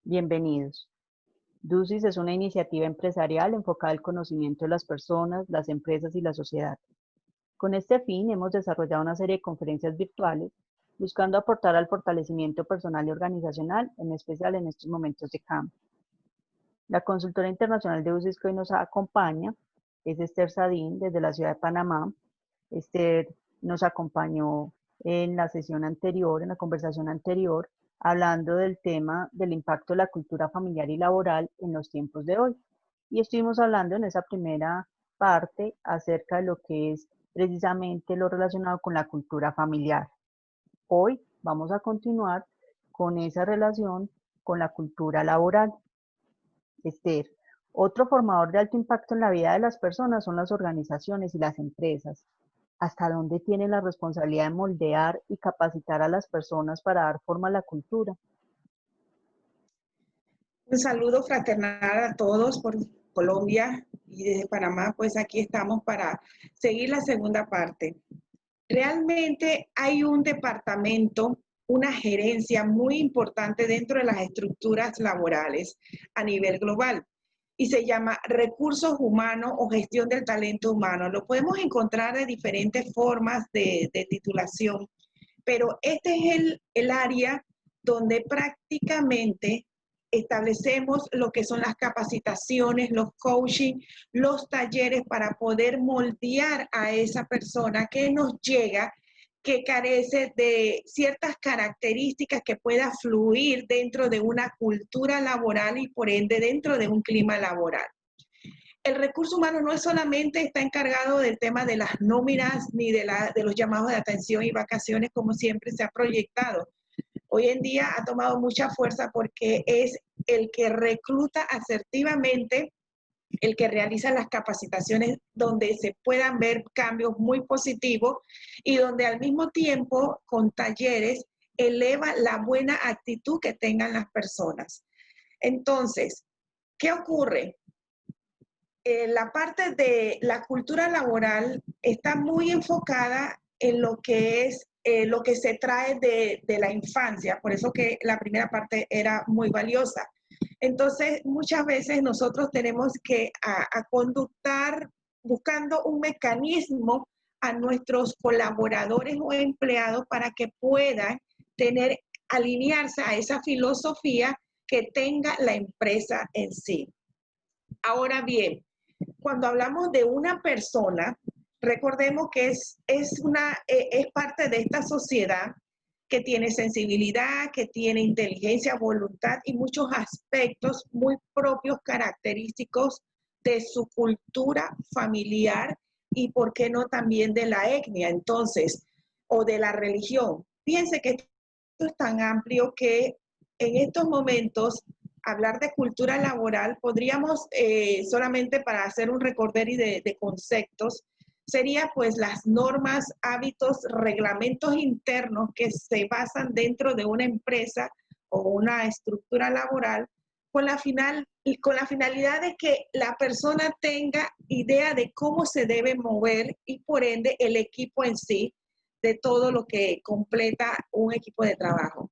Bienvenidos. DUSIS es una iniciativa empresarial enfocada al conocimiento de las personas, las empresas y la sociedad. Con este fin, hemos desarrollado una serie de conferencias virtuales buscando aportar al fortalecimiento personal y organizacional, en especial en estos momentos de cambio. La consultora internacional de DUSIS que hoy nos acompaña es Esther Sadín, desde la ciudad de Panamá. Esther nos acompañó en la sesión anterior, en la conversación anterior, hablando del tema del impacto de la cultura familiar y laboral en los tiempos de hoy. Y estuvimos hablando en esa primera parte acerca de lo que es precisamente lo relacionado con la cultura familiar. Hoy vamos a continuar con esa relación con la cultura laboral. Esther, otro formador de alto impacto en la vida de las personas son las organizaciones y las empresas. ¿Hasta dónde tienen la responsabilidad de moldear y capacitar a las personas para dar forma a la cultura? Un saludo fraternal a todos por Colombia y desde Panamá, pues aquí estamos para seguir la segunda parte. Realmente hay un departamento, una gerencia muy importante dentro de las estructuras laborales a nivel global y se llama recursos humanos o gestión del talento humano. Lo podemos encontrar de diferentes formas de titulación, pero este es el área donde prácticamente establecemos lo que son las capacitaciones, los coaching, los talleres para poder moldear a esa persona que nos llega, que carece de ciertas características que pueda fluir dentro de una cultura laboral y por ende dentro de un clima laboral. El recurso humano no solamente está encargado del tema de las nóminas ni de los llamados de atención y vacaciones como siempre se ha proyectado. Hoy en día ha tomado mucha fuerza porque es el que recluta asertivamente, el que realiza las capacitaciones donde se puedan ver cambios muy positivos y donde al mismo tiempo con talleres eleva la buena actitud que tengan las personas. Entonces, ¿qué ocurre? La parte de la cultura laboral está muy enfocada en lo que es lo que se trae de la infancia, por eso que la primera parte era muy valiosa. Entonces, muchas veces nosotros tenemos que conductar buscando un mecanismo a nuestros colaboradores o empleados para que puedan alinearse a esa filosofía que tenga la empresa en sí. Ahora bien, cuando hablamos de una persona, recordemos que es parte de esta sociedad que tiene sensibilidad, que tiene inteligencia, voluntad y muchos aspectos muy propios, característicos de su cultura familiar y, ¿por qué no, también de la etnia, entonces, o de la religión? Fíjense que esto es tan amplio que en estos momentos hablar de cultura laboral, podríamos solamente para hacer un recorderis de conceptos, sería pues las normas, hábitos, reglamentos internos que se basan dentro de una empresa o una estructura laboral con la finalidad de que la persona tenga idea de cómo se debe mover y por ende el equipo en sí, de todo lo que completa un equipo de trabajo.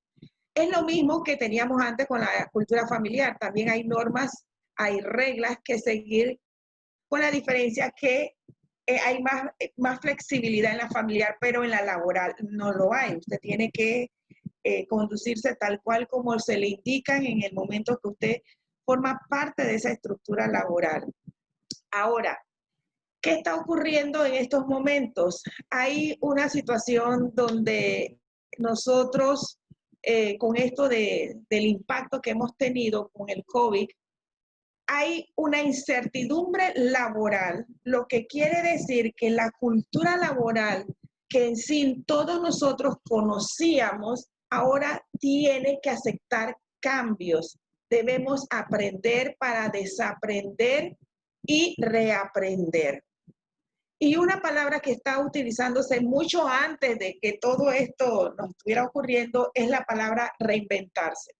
Es lo mismo que teníamos antes con la cultura familiar. También hay normas, hay reglas que seguir, con la diferencia que hay más flexibilidad en la familiar, pero en la laboral no lo hay. Usted tiene que conducirse tal cual como se le indican en el momento que usted forma parte de esa estructura laboral. Ahora, ¿qué está ocurriendo en estos momentos? Hay una situación donde nosotros, con esto del impacto que hemos tenido con el COVID, hay una incertidumbre laboral, lo que quiere decir que la cultura laboral que en sí todos nosotros conocíamos, ahora tiene que aceptar cambios. Debemos aprender para desaprender y reaprender. Y una palabra que está utilizándose mucho antes de que todo esto nos estuviera ocurriendo es la palabra reinventarse.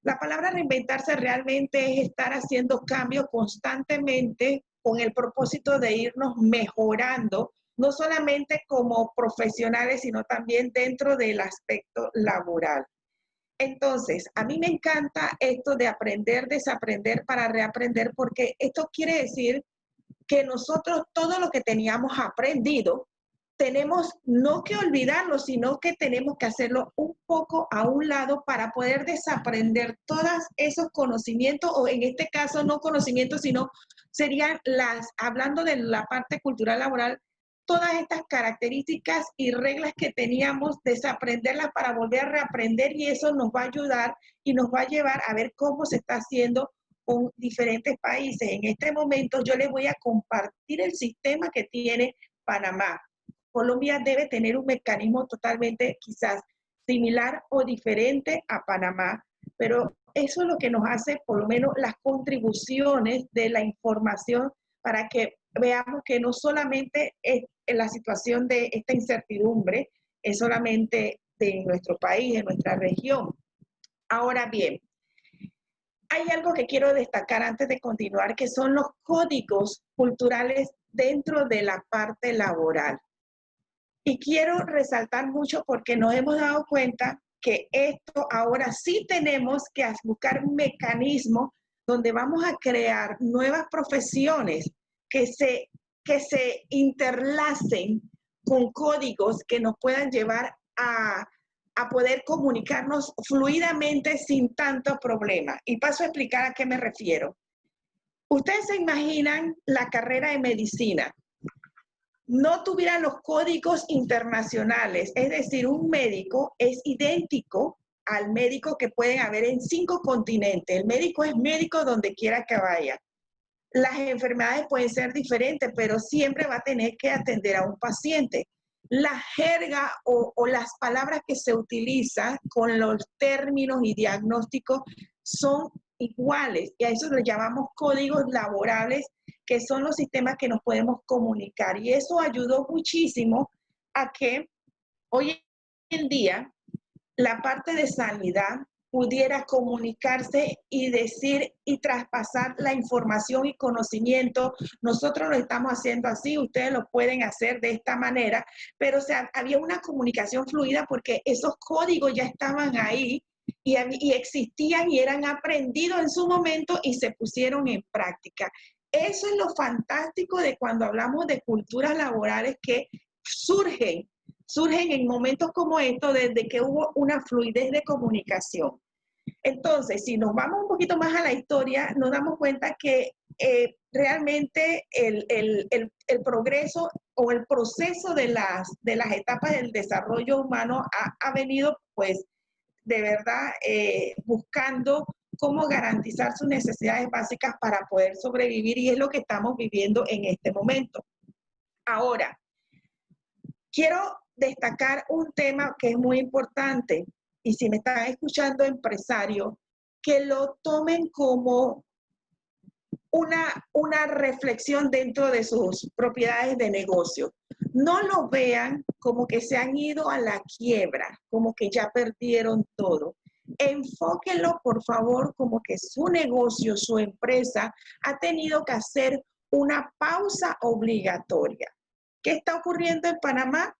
La palabra reinventarse realmente es estar haciendo cambios constantemente con el propósito de irnos mejorando, no solamente como profesionales, sino también dentro del aspecto laboral. Entonces, a mí me encanta esto de aprender, desaprender para reaprender, porque esto quiere decir que nosotros todo lo que teníamos aprendido, tenemos no que olvidarlo, sino que tenemos que hacerlo un poco a un lado para poder desaprender todos esos conocimientos, o en este caso no conocimientos, sino serían hablando de la parte cultural laboral, todas estas características y reglas que teníamos, desaprenderlas para volver a reaprender, y eso nos va a ayudar y nos va a llevar a ver cómo se está haciendo con diferentes países. En este momento yo les voy a compartir el sistema que tiene Panamá. Colombia debe tener un mecanismo totalmente quizás similar o diferente a Panamá, pero eso es lo que nos hace por lo menos las contribuciones de la información para que veamos que no solamente es la situación de esta incertidumbre, es solamente de nuestro país, de nuestra región. Ahora bien, hay algo que quiero destacar antes de continuar, que son los códigos culturales dentro de la parte laboral. Y quiero resaltar mucho porque nos hemos dado cuenta que esto ahora sí tenemos que buscar un mecanismo donde vamos a crear nuevas profesiones que se interlacen con códigos que nos puedan llevar a poder comunicarnos fluidamente sin tanto problema. Y paso a explicar a qué me refiero. Ustedes se imaginan la carrera de medicina. No tuvieran los códigos internacionales, es decir, un médico es idéntico al médico que pueden haber en 5 continentes. El médico es médico donde quiera que vaya. Las enfermedades pueden ser diferentes, pero siempre va a tener que atender a un paciente. La jerga o las palabras que se utilizan con los términos y diagnósticos son iguales, y a eso le llamamos códigos laborales, que son los sistemas que nos podemos comunicar. Y eso ayudó muchísimo a que hoy en día la parte de sanidad pudiera comunicarse y decir y traspasar la información y conocimiento. Nosotros lo estamos haciendo así, ustedes lo pueden hacer de esta manera, pero o sea, había una comunicación fluida porque esos códigos ya estaban ahí y existían y eran aprendidos en su momento y se pusieron en práctica. Eso es lo fantástico de cuando hablamos de culturas laborales que surgen en momentos como estos, desde que hubo una fluidez de comunicación. Entonces, si nos vamos un poquito más a la historia, nos damos cuenta que realmente el progreso o el proceso de las etapas del desarrollo humano ha venido, pues, de verdad, buscando cómo garantizar sus necesidades básicas para poder sobrevivir, y es lo que estamos viviendo en este momento. Ahora, quiero destacar un tema que es muy importante, y si me están escuchando empresarios, que lo tomen como una reflexión dentro de sus propiedades de negocio. No lo vean como que se han ido a la quiebra, como que ya perdieron todo. Enfóquenlo, por favor, como que su negocio, su empresa, ha tenido que hacer una pausa obligatoria. ¿Qué está ocurriendo en Panamá?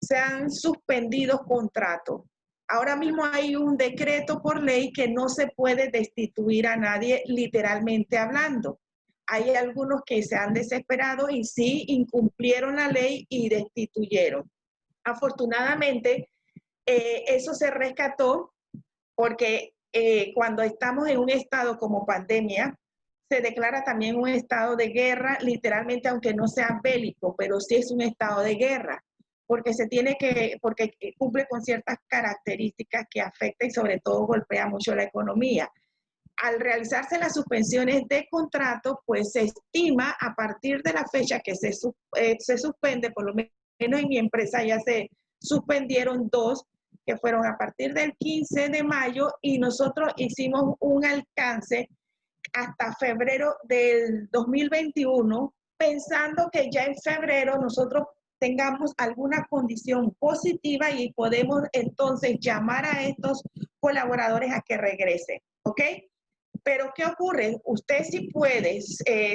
Se han suspendido contratos. Ahora mismo hay un decreto por ley que no se puede destituir a nadie, literalmente hablando. Hay algunos que se han desesperado y sí incumplieron la ley y destituyeron. Afortunadamente, eso se rescató porque cuando estamos en un estado como pandemia, se declara también un estado de guerra, literalmente, aunque no sea bélico, pero sí es un estado de guerra, porque porque cumple con ciertas características que afecta y sobre todo golpea mucho la economía. Al realizarse las suspensiones de contrato, pues se estima a partir de la fecha que se suspende, por lo menos en mi empresa ya se suspendieron 2, que fueron a partir del 15 de mayo, y nosotros hicimos un alcance hasta febrero del 2021, pensando que ya en febrero nosotros tengamos alguna condición positiva y podemos entonces llamar a estos colaboradores a que regresen, ¿ok? Pero ¿qué ocurre? Usted sí puede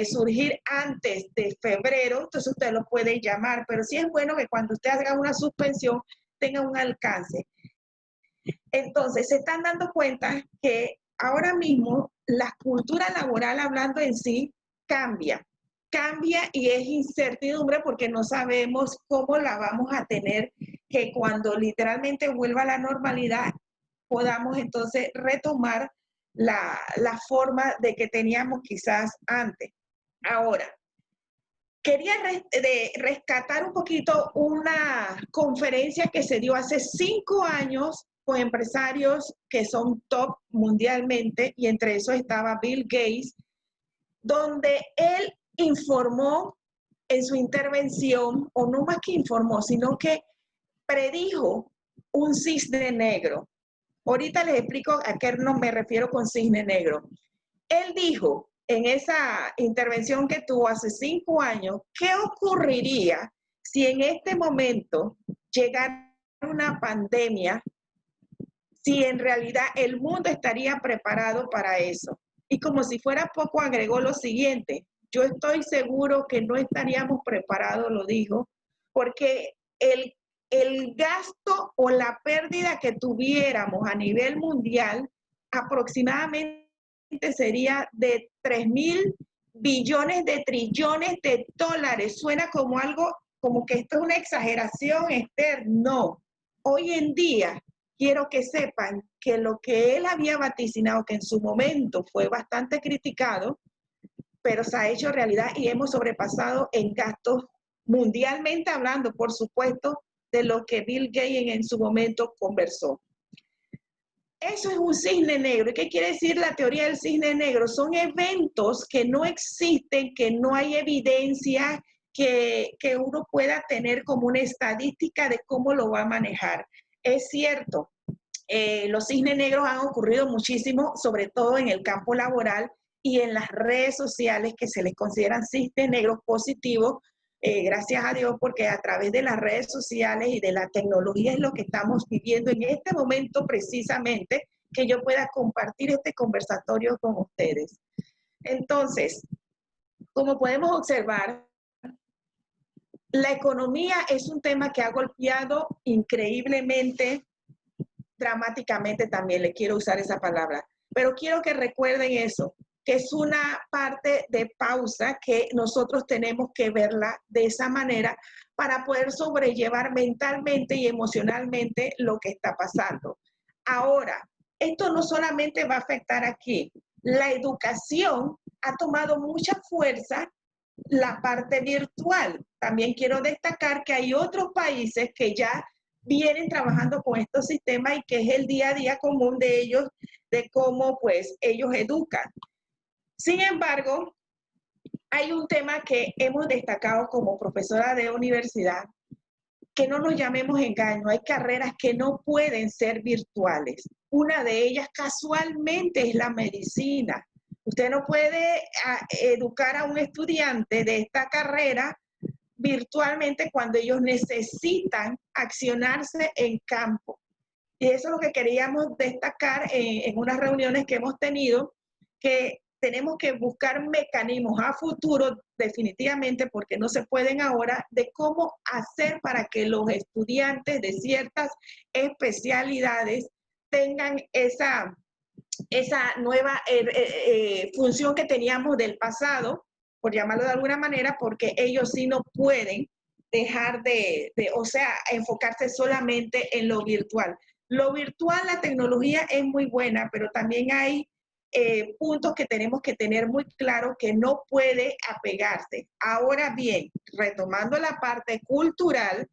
surgir antes de febrero, entonces usted lo puede llamar, pero sí es bueno que cuando usted haga una suspensión tenga un alcance. Entonces, se están dando cuenta que ahora mismo la cultura laboral, hablando en sí, cambia. Cambia y es incertidumbre porque no sabemos cómo la vamos a tener, que cuando literalmente vuelva a la normalidad podamos entonces retomar la forma de que teníamos quizás antes. Ahora, quería rescatar un poquito una conferencia que se dio hace 5 años con empresarios que son top mundialmente, y entre esos estaba Bill Gates, donde él informó en su intervención, o no más que informó, sino que predijo un cisne negro. Ahorita les explico a qué no me refiero con cisne negro. Él dijo en esa intervención que tuvo hace 5 años, ¿qué ocurriría si en este momento llegara una pandemia, si en realidad el mundo estaría preparado para eso? Y como si fuera poco, agregó lo siguiente: yo estoy seguro que no estaríamos preparados, lo dijo, porque el gasto o la pérdida que tuviéramos a nivel mundial aproximadamente sería de 3.000 billones de trillones de dólares. Suena como algo, como que esto es una exageración, Esther. No. Hoy en día, quiero que sepan que lo que él había vaticinado, que en su momento fue bastante criticado, pero se ha hecho realidad y hemos sobrepasado en gastos mundialmente hablando, por supuesto, de lo que Bill Gates en su momento conversó. Eso es un cisne negro. ¿Y qué quiere decir la teoría del cisne negro? Son eventos que no existen, que no hay evidencia que uno pueda tener como una estadística de cómo lo va a manejar. Es cierto, los cisnes negros han ocurrido muchísimo, sobre todo en el campo laboral y en las redes sociales, que se les consideran cisnes negros positivos, gracias a Dios, porque a través de las redes sociales y de la tecnología es lo que estamos viviendo en este momento precisamente, que yo pueda compartir este conversatorio con ustedes. Entonces, como podemos observar, la economía es un tema que ha golpeado increíblemente, dramáticamente también, le quiero usar esa palabra, pero quiero que recuerden eso, que es una parte de pausa que nosotros tenemos que verla de esa manera para poder sobrellevar mentalmente y emocionalmente lo que está pasando. Ahora, esto no solamente va a afectar aquí, la educación ha tomado mucha fuerza, la parte virtual. También quiero destacar que hay otros países que ya vienen trabajando con estos sistemas y que es el día a día común de ellos, de cómo pues ellos educan. Sin embargo, hay un tema que hemos destacado como profesora de universidad, que no nos llamemos engaño, hay carreras que no pueden ser virtuales. Una de ellas casualmente es la medicina. Usted no puede educar a un estudiante de esta carrera virtualmente cuando ellos necesitan accionarse en campo. Y eso es lo que queríamos destacar en unas reuniones que hemos tenido, que tenemos que buscar mecanismos a futuro, definitivamente, porque no se pueden ahora, de cómo hacer para que los estudiantes de ciertas especialidades tengan esa nueva función que teníamos del pasado, por llamarlo de alguna manera, porque ellos sí no pueden dejar o sea, enfocarse solamente en lo virtual. Lo virtual, la tecnología es muy buena, pero también hay puntos que tenemos que tener muy claro que no puede apegarse. Ahora bien, retomando la parte cultural,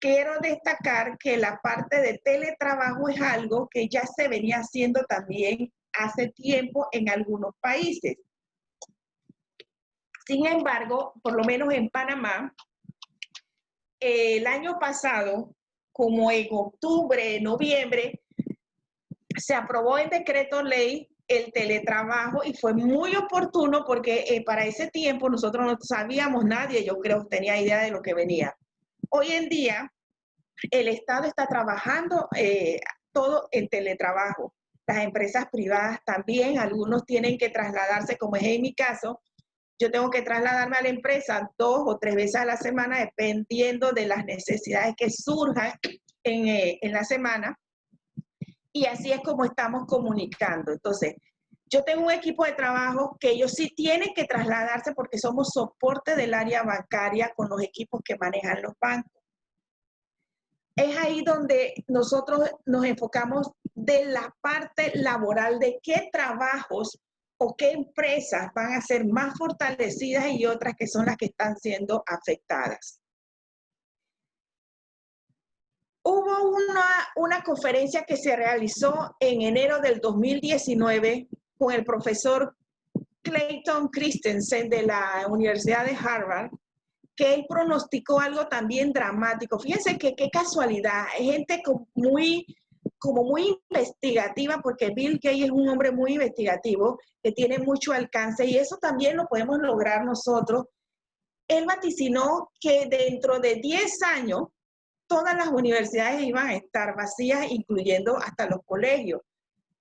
quiero destacar que la parte de teletrabajo es algo que ya se venía haciendo también hace tiempo en algunos países. Sin embargo, por lo menos en Panamá, el año pasado, como en octubre, noviembre, se aprobó en decreto ley el teletrabajo y fue muy oportuno porque para ese tiempo nosotros no sabíamos, nadie, yo creo, tenía idea de lo que venía. Hoy en día, el Estado está trabajando todo en teletrabajo. Las empresas privadas también, algunos tienen que trasladarse, como es en mi caso. Yo tengo que trasladarme a la empresa 2 o 3 veces a la semana, dependiendo de las necesidades que surjan en la semana. y así es como estamos comunicando. Entonces, yo tengo un equipo de trabajo que ellos sí tienen que trasladarse porque somos soporte del área bancaria con los equipos que manejan los bancos. Es ahí donde nosotros nos enfocamos de la parte laboral, de qué trabajos o qué empresas van a ser más fortalecidas y otras que son las que están siendo afectadas. Hubo una conferencia que se realizó en enero del 2019 con el profesor Clayton Christensen de la Universidad de Harvard, que él pronosticó algo también dramático. Fíjense que qué casualidad, hay gente como muy investigativa, porque Bill Gates es un hombre muy investigativo, que tiene mucho alcance, y eso también lo podemos lograr nosotros. Él vaticinó que dentro de 10 años, todas las universidades iban a estar vacías, incluyendo hasta los colegios.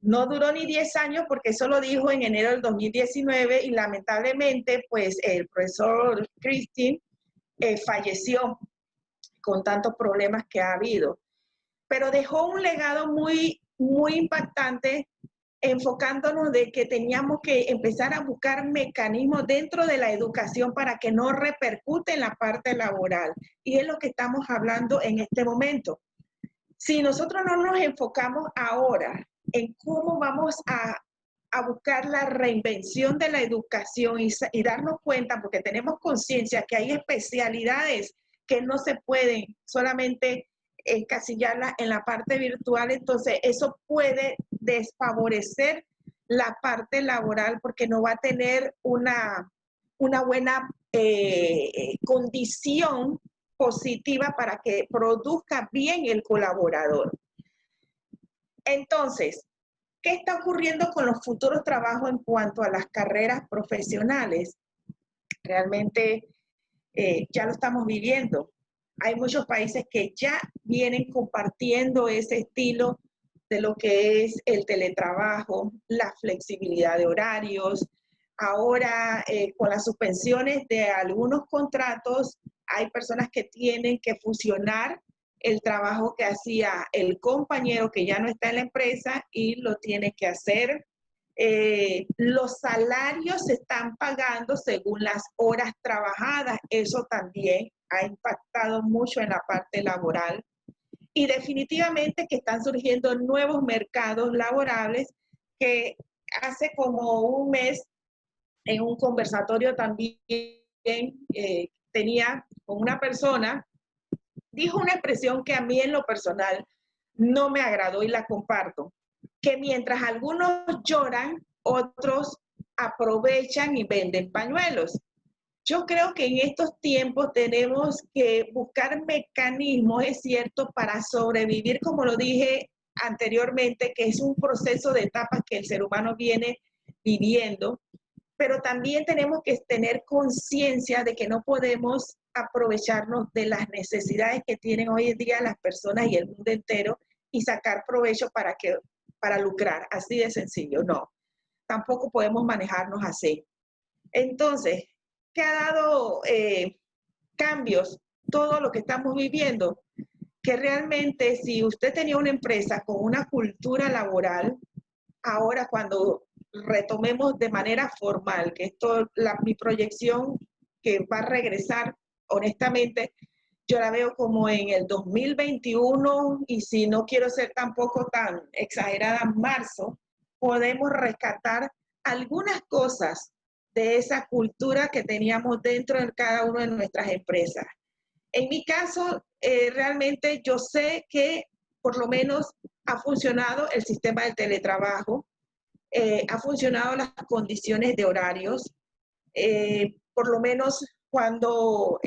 No duró ni 10 años porque eso lo dijo en enero del 2019 y lamentablemente pues el profesor Christine falleció con tantos problemas que ha habido. Pero dejó un legado muy impactante, enfocándonos de que teníamos que empezar a buscar mecanismos dentro de la educación para que no repercute en la parte laboral. Y es lo que estamos hablando en este momento. Si nosotros no nos enfocamos ahora en cómo vamos a buscar la reinvención de la educación y darnos cuenta, porque tenemos conciencia que hay especialidades que no se pueden solamente encasillarlas en la parte virtual, entonces eso puede desfavorecer la parte laboral porque no va a tener una buena condición positiva para que produzca bien el colaborador. Entonces, ¿qué está ocurriendo con los futuros trabajos en cuanto a las carreras profesionales? Realmente ya lo estamos viviendo. Hay muchos países que ya vienen compartiendo ese estilo de lo que es el teletrabajo, la flexibilidad de horarios. Ahora, con las suspensiones de algunos contratos, hay personas que tienen que fusionar el trabajo que hacía el compañero que ya no está en la empresa y lo tiene que hacer. Los salarios se están pagando según las horas trabajadas. Eso también ha impactado mucho en la parte laboral. Y definitivamente que están surgiendo nuevos mercados laborales que hace como un mes en un conversatorio también tenía con una persona, dijo una expresión que a mí en lo personal no me agradó y la comparto, que mientras algunos lloran, otros aprovechan y venden pañuelos. Yo creo que en estos tiempos tenemos que buscar mecanismos, es cierto, para sobrevivir, como lo dije anteriormente, que es un proceso de etapas que el ser humano viene viviendo, pero también tenemos que tener conciencia de que no podemos aprovecharnos de las necesidades que tienen hoy en día las personas y el mundo entero y sacar provecho para lucrar, así de sencillo, no. Tampoco podemos manejarnos así. Entonces, ¿qué ha dado cambios? Todo lo que estamos viviendo, que realmente si usted tenía una empresa con una cultura laboral, ahora cuando retomemos de manera formal, que esto, mi proyección que va a regresar, honestamente, yo la veo como en el 2021 y si no quiero ser tampoco tan exagerada, en marzo, podemos rescatar algunas cosas de esa cultura que teníamos dentro de cada una de nuestras empresas. En mi caso, realmente yo sé que por lo menos ha funcionado el sistema del teletrabajo, ha funcionado las condiciones de horarios, por lo menos cuando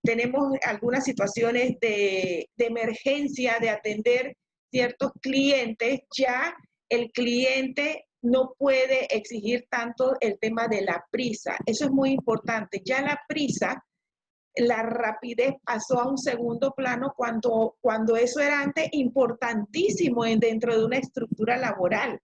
tenemos algunas situaciones de emergencia, de atender ciertos clientes, ya el cliente no puede exigir tanto el tema de la prisa. Eso es muy importante. Ya la prisa, la rapidez pasó a un segundo plano cuando eso era antes importantísimo dentro de una estructura laboral.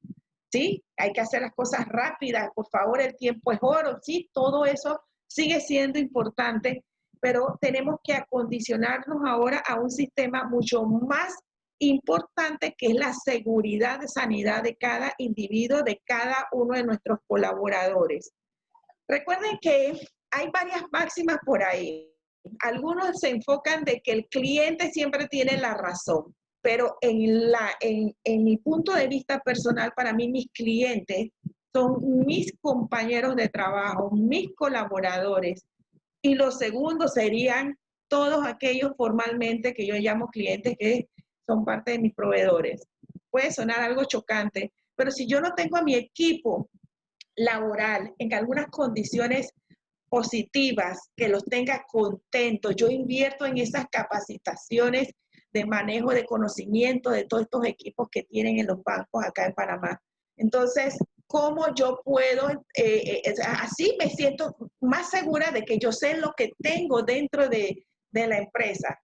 ¿Sí? Hay que hacer las cosas rápidas, por favor, el tiempo es oro, sí, todo eso sigue siendo importante, pero tenemos que acondicionarnos ahora a un sistema mucho más importante que es la seguridad de sanidad de cada individuo, de cada uno de nuestros colaboradores. Recuerden que hay varias máximas por ahí. Algunos se enfocan de que el cliente siempre tiene la razón, pero en mi punto de vista personal, para mí mis clientes son mis compañeros de trabajo, mis colaboradores. Y los segundos serían todos aquellos formalmente que yo llamo clientes que son parte de mis proveedores. Puede sonar algo chocante, pero si yo no tengo a mi equipo laboral en algunas condiciones positivas, que los tenga contentos, yo invierto en esas capacitaciones de manejo de conocimiento de todos estos equipos que tienen en los bancos acá en Panamá. Entonces, ¿cómo yo puedo, así me siento más segura de que yo sé lo que tengo dentro de la empresa?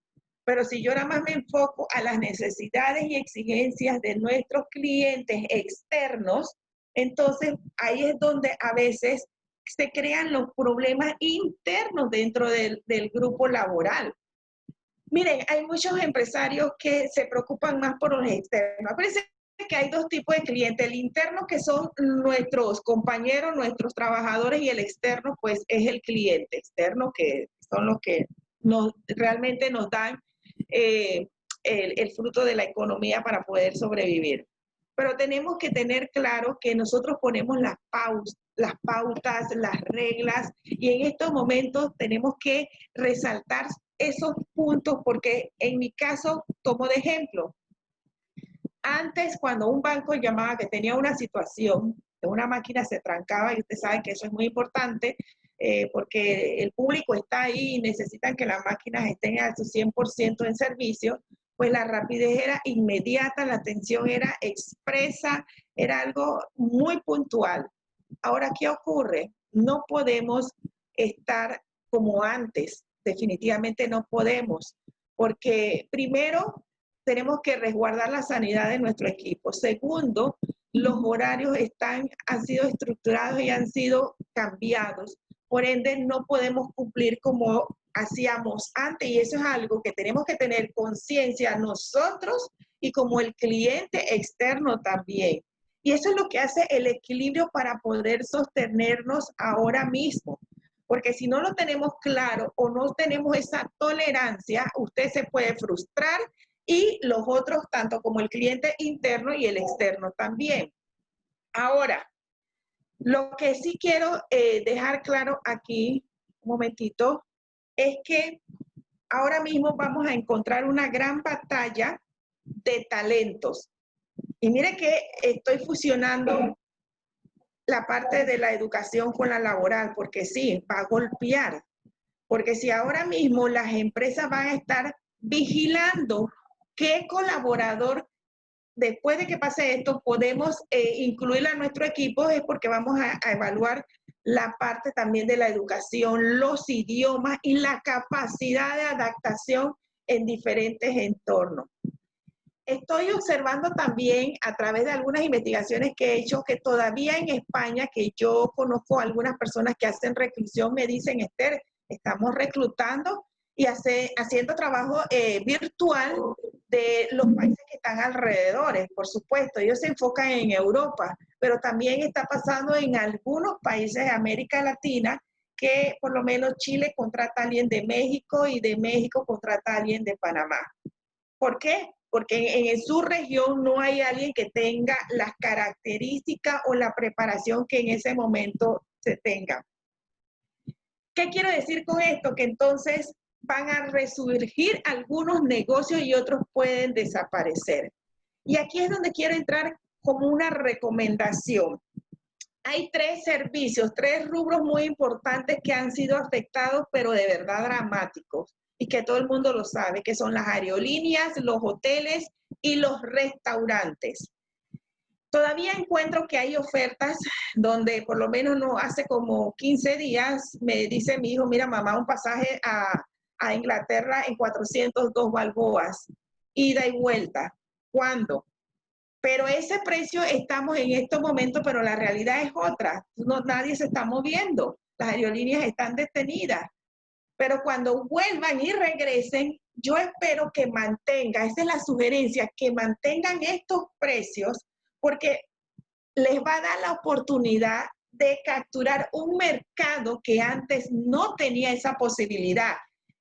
Pero si yo nada más me enfoco a las necesidades y exigencias de nuestros clientes externos, entonces ahí es donde a veces se crean los problemas internos dentro del grupo laboral. Miren, hay muchos empresarios que se preocupan más por los externos. Parece que hay dos tipos de clientes, el interno que son nuestros compañeros, nuestros trabajadores, y el externo pues es el cliente externo, que son los que realmente nos dan el fruto de la economía para poder sobrevivir. Pero tenemos que tener claro que nosotros ponemos las pautas, las reglas, y en estos momentos tenemos que resaltar esos puntos, porque en mi caso, tomo de ejemplo, antes cuando un banco llamaba que tenía una situación, que una máquina se trancaba, y usted sabe que eso es muy importante, porque el público está ahí y necesitan que las máquinas estén a su 100% en servicio, pues la rapidez era inmediata, la atención era expresa, era algo muy puntual. Ahora, ¿qué ocurre? No podemos estar como antes, definitivamente no podemos, porque primero tenemos que resguardar la sanidad de nuestro equipo. Segundo, los horarios han sido estructurados y han sido cambiados. Por ende, no podemos cumplir como hacíamos antes, y eso es algo que tenemos que tener conciencia nosotros y como el cliente externo también. Y eso es lo que hace el equilibrio para poder sostenernos ahora mismo. Porque si no lo tenemos claro o no tenemos esa tolerancia, usted se puede frustrar, y los otros, tanto como el cliente interno y el externo también. Ahora, lo que sí quiero dejar claro aquí, un momentito, es que ahora mismo vamos a encontrar una gran batalla de talentos. Y mire que estoy fusionando la parte de la educación con la laboral, porque sí, va a golpear. Porque si ahora mismo las empresas van a estar vigilando qué colaborador, después de que pase esto, podemos incluir a nuestro equipo, es porque vamos a evaluar la parte también de la educación, los idiomas y la capacidad de adaptación en diferentes entornos. Estoy observando también a través de algunas investigaciones que he hecho que todavía en España, que yo conozco a algunas personas que hacen reclusión, me dicen, Esther, estamos reclutando y haciendo trabajo virtual de los países que están alrededor. Por supuesto, ellos se enfocan en Europa, pero también está pasando en algunos países de América Latina, que por lo menos Chile contrata a alguien de México y de México contrata a alguien de Panamá. ¿Por qué? Porque en su región no hay alguien que tenga las características o la preparación que en ese momento se tenga. ¿Qué quiero decir con esto? Que entonces van a resurgir algunos negocios y otros pueden desaparecer. Y aquí es donde quiero entrar como una recomendación. Hay 3 servicios, 3 rubros muy importantes que han sido afectados, pero de verdad dramáticos, y que todo el mundo lo sabe, que son las aerolíneas, los hoteles y los restaurantes. Todavía encuentro que hay ofertas donde por lo menos no hace como 15 días me dice mi hijo, mira mamá, un pasaje a Inglaterra en 402 balboas, ida y vuelta. ¿Cuándo? Pero ese precio estamos en estos momentos, pero la realidad es otra. Nadie se está moviendo. Las aerolíneas están detenidas. Pero cuando vuelvan y regresen, yo espero que mantenga, esa es la sugerencia, que mantengan estos precios porque les va a dar la oportunidad de capturar un mercado que antes no tenía esa posibilidad.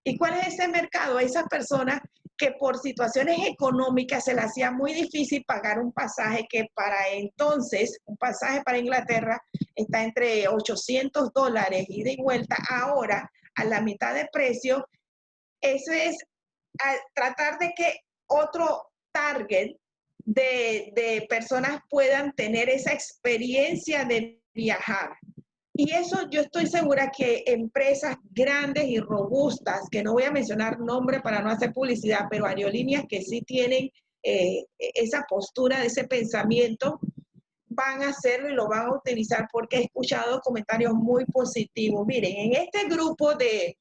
¿Y cuál es ese mercado? Esas personas que por situaciones económicas se les hacía muy difícil pagar un pasaje que para entonces, un pasaje para Inglaterra está entre $800 ida y vuelta, ahora a la mitad de precio. Eso es tratar de que otro target de personas puedan tener esa experiencia de viajar. Y eso yo estoy segura que empresas grandes y robustas, que no voy a mencionar nombre para no hacer publicidad, pero aerolíneas que sí tienen esa postura, de ese pensamiento, van a hacerlo y lo van a utilizar porque he escuchado comentarios muy positivos. Miren, en este grupo de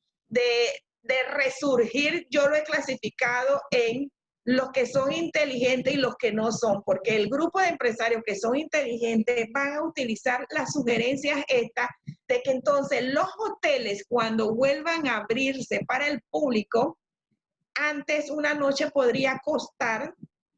resurgir, yo lo he clasificado en los que son inteligentes y los que no son, porque el grupo de empresarios que son inteligentes van a utilizar las sugerencias estas de que entonces los hoteles cuando vuelvan a abrirse para el público, antes una noche podría costar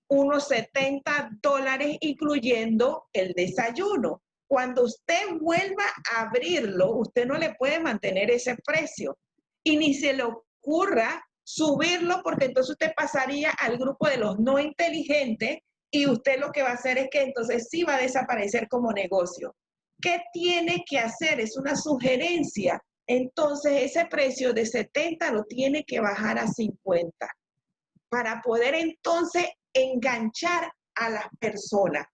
unos $70 incluyendo el desayuno. Cuando usted vuelva a abrirlo, usted no le puede mantener ese precio y ni se le ocurra subirlo porque entonces usted pasaría al grupo de los no inteligentes y usted lo que va a hacer es que entonces sí va a desaparecer como negocio. ¿Qué tiene que hacer? Es una sugerencia. Entonces ese precio de 70 lo tiene que bajar a 50 para poder entonces enganchar a las personas.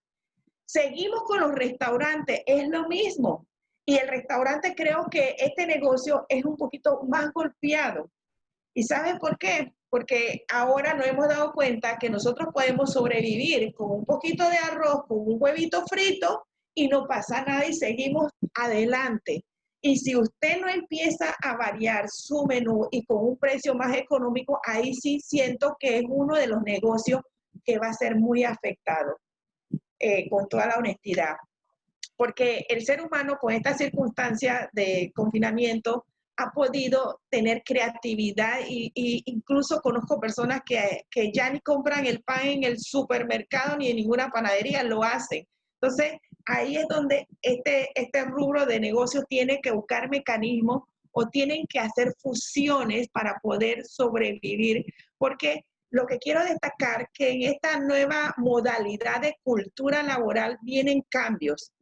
Seguimos con los restaurantes, es lo mismo. Y el restaurante creo que este negocio es un poquito más golpeado. ¿Y saben por qué? Porque ahora nos hemos dado cuenta que nosotros podemos sobrevivir con un poquito de arroz, con un huevito frito y no pasa nada y seguimos adelante. Y si usted no empieza a variar su menú y con un precio más económico, ahí sí siento que es uno de los negocios que va a ser muy afectado, con toda la honestidad. Porque el ser humano con esta circunstancia de confinamiento ha podido tener creatividad y incluso conozco personas que ya ni compran el pan en el supermercado ni en ninguna panadería, lo hacen. Entonces, ahí es donde este rubro de negocio tiene que buscar mecanismos o tienen que hacer fusiones para poder sobrevivir, porque lo que quiero destacar que en esta nueva modalidad de cultura laboral vienen cambios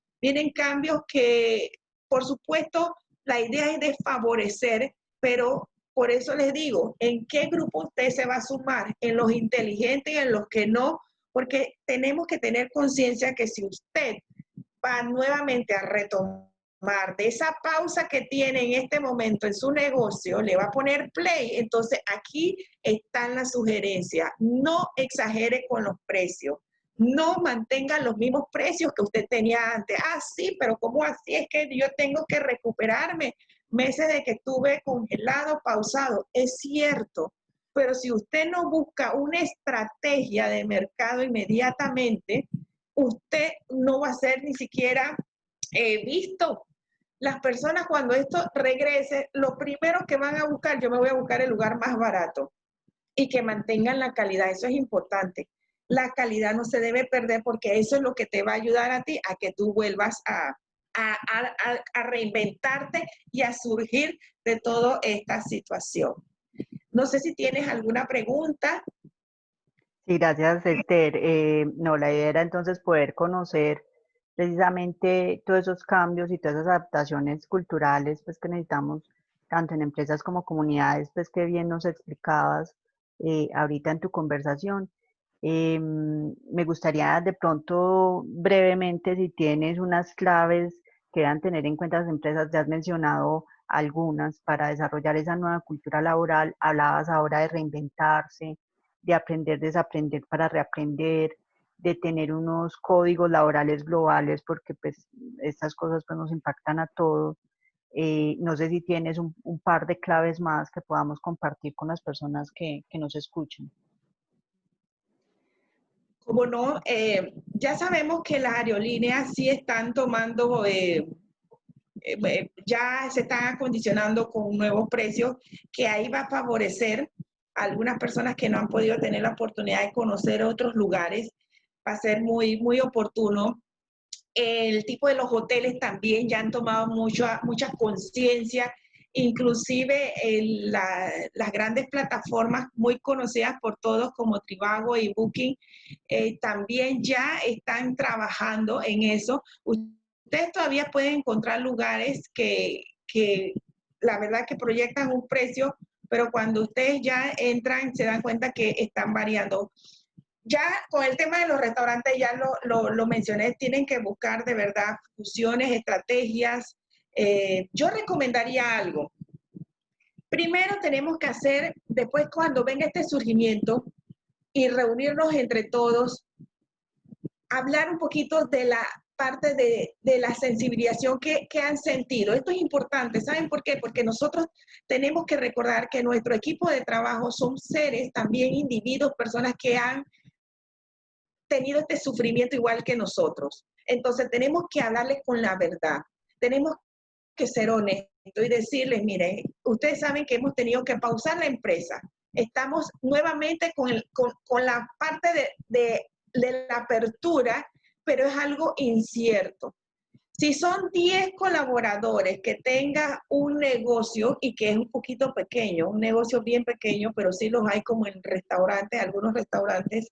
que, por supuesto, la idea es de favorecer, pero por eso les digo, ¿en qué grupo usted se va a sumar? ¿En los inteligentes y en los que no? Porque tenemos que tener conciencia que si usted va nuevamente a retomar de esa pausa que tiene en este momento en su negocio, le va a poner play, entonces aquí están las sugerencias. No exagere con los precios. No mantengan los mismos precios que usted tenía antes. Ah, sí, pero ¿cómo así? Es que yo tengo que recuperarme meses de que estuve congelado, pausado. Es cierto, pero si usted no busca una estrategia de mercado inmediatamente, usted no va a ser ni siquiera visto. Las personas cuando esto regrese, lo primero que van a buscar, yo me voy a buscar el lugar más barato y que mantengan la calidad. Eso es importante. La calidad no se debe perder porque eso es lo que te va a ayudar a ti a que tú vuelvas a reinventarte y a surgir de toda esta situación. No sé si tienes alguna pregunta. Sí, gracias, Esther. No, la idea era entonces poder conocer precisamente todos esos cambios y todas esas adaptaciones culturales pues, que necesitamos, tanto en empresas como comunidades, pues que bien nos explicabas ahorita en tu conversación. Me gustaría de pronto brevemente, si tienes unas claves que deben tener en cuenta las empresas, ya has mencionado algunas para desarrollar esa nueva cultura laboral, hablabas ahora de reinventarse, de aprender, desaprender para reaprender, de tener unos códigos laborales globales, porque pues estas cosas pues nos impactan a todos. No sé si tienes un par de claves más que podamos compartir con las personas que nos escuchan. Como no, ya sabemos que las aerolíneas sí están tomando, ya se están acondicionando con nuevos precios, que ahí va a favorecer algunas personas que no han podido tener la oportunidad de conocer otros lugares, va a ser muy, muy oportuno. El tipo de los hoteles también ya han tomado mucha conciencia, inclusive las grandes plataformas muy conocidas por todos como Trivago y Booking, también ya están trabajando en eso. Ustedes todavía pueden encontrar lugares que la verdad que proyectan un precio, pero cuando ustedes ya entran se dan cuenta que están variando. Ya con el tema de los restaurantes, ya lo mencioné, tienen que buscar de verdad fusiones, estrategias. Yo recomendaría algo. Primero tenemos que hacer, después cuando venga este surgimiento y reunirnos entre todos, hablar un poquito de la parte de la sensibilización que han sentido. Esto es importante, ¿saben por qué? Porque nosotros tenemos que recordar que nuestro equipo de trabajo son seres, también individuos, personas que han tenido este sufrimiento igual que nosotros. Entonces tenemos que hablarles con la verdad. Tenemos que ser honestos y decirles, miren, ustedes saben que hemos tenido que pausar la empresa. Estamos nuevamente con la parte de la apertura, pero es algo incierto. Si son 10 colaboradores que tenga un negocio y que es un poquito pequeño, un negocio bien pequeño, pero sí los hay como en restaurantes, algunos restaurantes,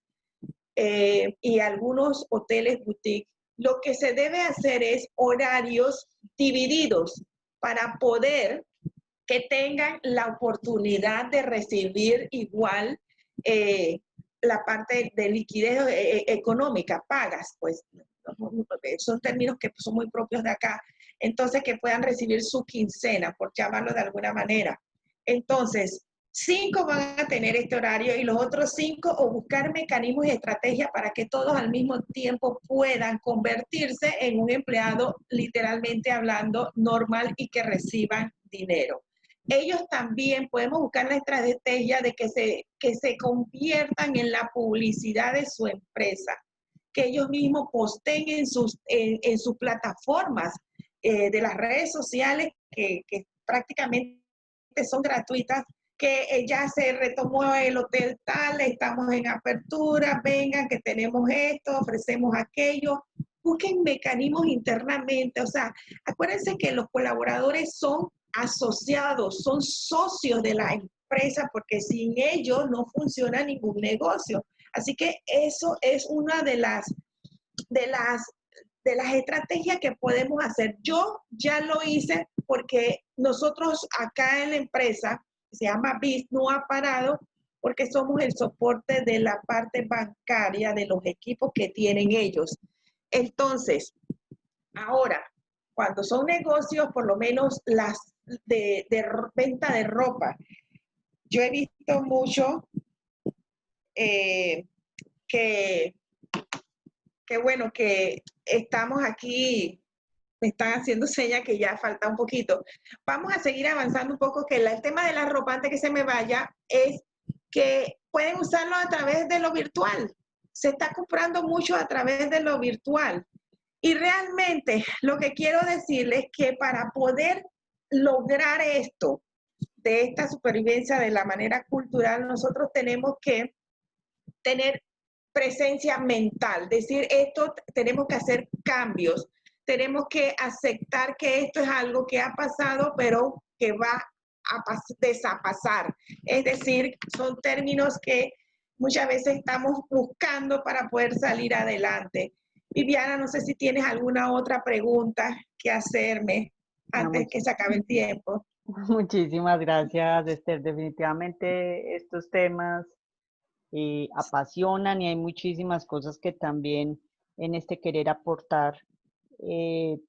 y algunos hoteles boutique, lo que se debe hacer es horarios divididos para poder que tengan la oportunidad de recibir igual la parte de liquidez económica, pagas, pues son términos que son muy propios de acá. Entonces, que puedan recibir su quincena, por llamarlo de alguna manera. Entonces, 5 van a tener este horario y los otros 5 o buscar mecanismos y estrategias para que todos al mismo tiempo puedan convertirse en un empleado literalmente hablando normal y que reciban dinero. Ellos también podemos buscar la estrategia de que se conviertan en la publicidad de su empresa, que ellos mismos posteen en sus plataformas de las redes sociales que prácticamente son gratuitas, que ya se retomó el hotel tal, estamos en apertura, vengan que tenemos esto, ofrecemos aquello, busquen mecanismos internamente, o sea, acuérdense que los colaboradores son asociados, son socios de la empresa, porque sin ellos no funciona ningún negocio. Así que eso es una de las, de las estrategias que podemos hacer. Yo ya lo hice porque nosotros acá en la empresa, se llama BIS, no ha parado porque somos el soporte de la parte bancaria de los equipos que tienen ellos. Entonces, ahora, cuando son negocios, por lo menos las de venta de ropa, yo he visto mucho que bueno, que estamos aquí, me están haciendo señas que ya falta un poquito. Vamos a seguir avanzando un poco, que el tema de la ropa, antes que se me vaya, es que pueden usarlo a través de lo virtual. Se está comprando mucho a través de lo virtual. Y realmente lo que quiero decirles es que para poder lograr esto, de esta supervivencia de la manera cultural, nosotros tenemos que tener presencia mental, decir esto, tenemos que hacer cambios, tenemos que aceptar que esto es algo que ha pasado, pero que va a desapasar. Es decir, son términos que muchas veces estamos buscando para poder salir adelante. Viviana, no sé si tienes alguna otra pregunta que hacerme No, antes que se acabe el tiempo. muchísimas gracias, Esther. Definitivamente estos temas apasionan y hay muchísimas cosas que también en este querer aportar eh,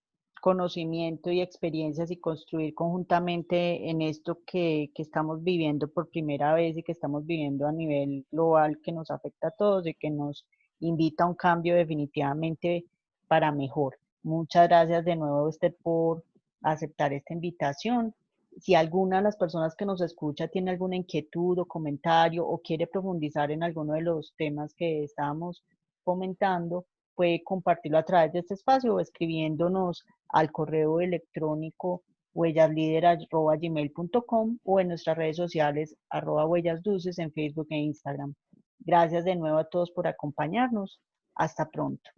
conocimiento y experiencias y construir conjuntamente en esto que estamos viviendo por primera vez y que estamos viviendo a nivel global, que nos afecta a todos y que nos invita a un cambio definitivamente para mejor. Muchas gracias de nuevo, Esther, por aceptar esta invitación. Si alguna de las personas que nos escucha tiene alguna inquietud o comentario o quiere profundizar en alguno de los temas que estábamos comentando, puede compartirlo a través de este espacio o escribiéndonos al correo electrónico huellaslider@gmail.com o en nuestras redes sociales @huellasdulces en Facebook e Instagram. Gracias de nuevo a todos por acompañarnos. Hasta pronto.